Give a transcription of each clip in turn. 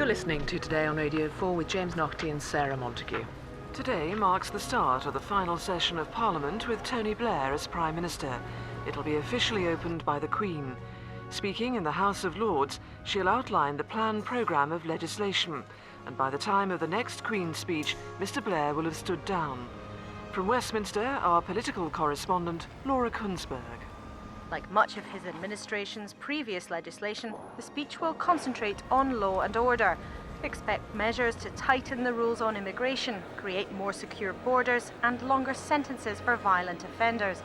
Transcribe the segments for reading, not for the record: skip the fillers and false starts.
You're listening to Today on Radio 4 with James Naughtie and Sarah Montague. Today marks the start of the final session of Parliament with Tony Blair as Prime Minister. It'll be officially opened by the Queen. Speaking in the House of Lords, she'll outline the planned programme of legislation, and by the time of the next Queen's speech, Mr Blair will have stood down. From Westminster, our political correspondent, Laura Kunsberg. Like much of his administration's previous legislation, the speech will concentrate on law and order. Expect measures to tighten the rules on immigration, create more secure borders and longer sentences for violent offenders.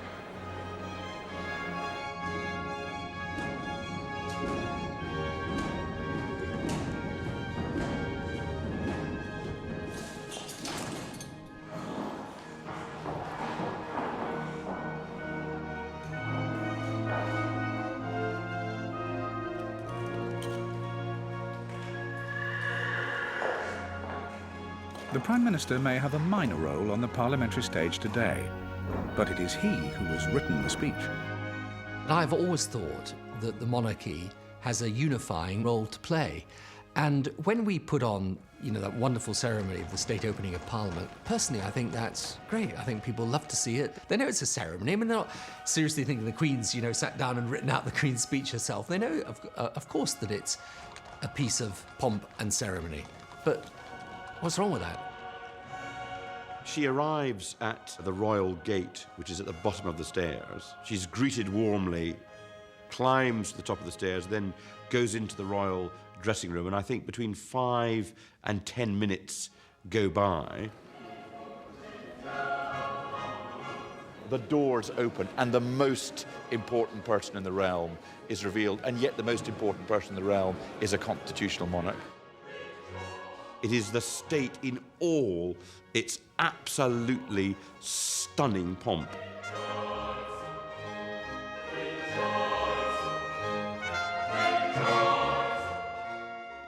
The Prime Minister may have a minor role on the parliamentary stage today, but it is he who has written the speech. I've always thought that the monarchy has a unifying role to play. And when we put on, that wonderful ceremony of the state opening of Parliament, personally, I think that's great. I think people love to see it. They know it's a ceremony. I mean, they're not seriously thinking the Queen's, sat down and written out the Queen's speech herself. They know, of course, that it's a piece of pomp and ceremony. But what's wrong with that? She arrives at the royal gate, which is at the bottom of the stairs. She's greeted warmly, climbs to the top of the stairs, then goes into the royal dressing room, and I think between 5 and 10 minutes go by. The doors open and the most important person in the realm is revealed, and yet the most important person in the realm is a constitutional monarch. It is the state in all its absolutely stunning pomp.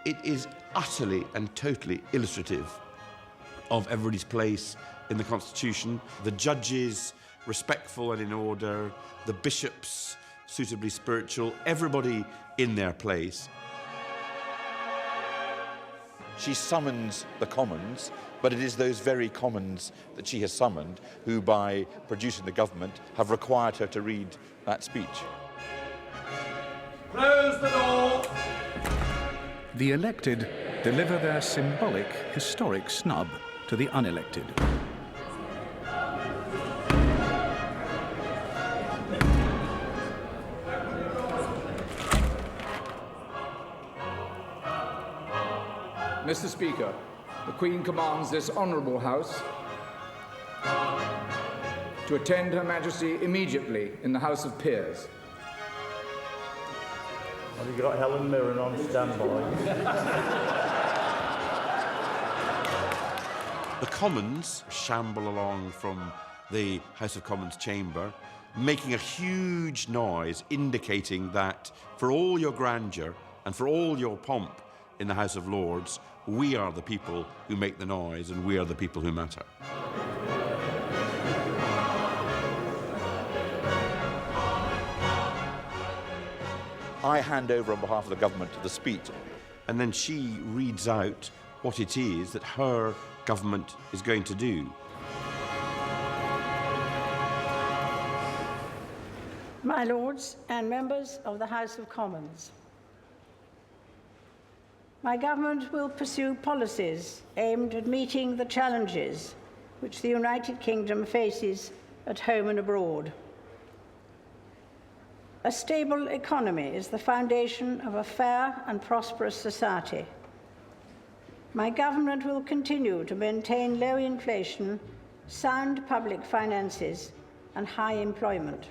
It is utterly and totally illustrative of everybody's place in the Constitution. The judges, respectful and in order, the bishops, suitably spiritual, everybody in their place. She summons the Commons, but it is those very Commons that she has summoned who, by producing the government, have required her to read that speech. Close the door! The elected deliver their symbolic, historic snub to the unelected. Mr. Speaker, the Queen commands this honourable House to attend Her Majesty immediately in the House of Peers. Have you got Helen Mirren on standby? The Commons shamble along from the House of Commons chamber, making a huge noise, indicating that for all your grandeur and for all your pomp in the House of Lords, we are the people who make the noise and we are the people who matter. I hand over on behalf of the government the speech. And then she reads out what it is that her government is going to do. My Lords and members of the House of Commons, my government will pursue policies aimed at meeting the challenges which the United Kingdom faces at home and abroad. A stable economy is the foundation of a fair and prosperous society. My government will continue to maintain low inflation, sound public finances, and high employment.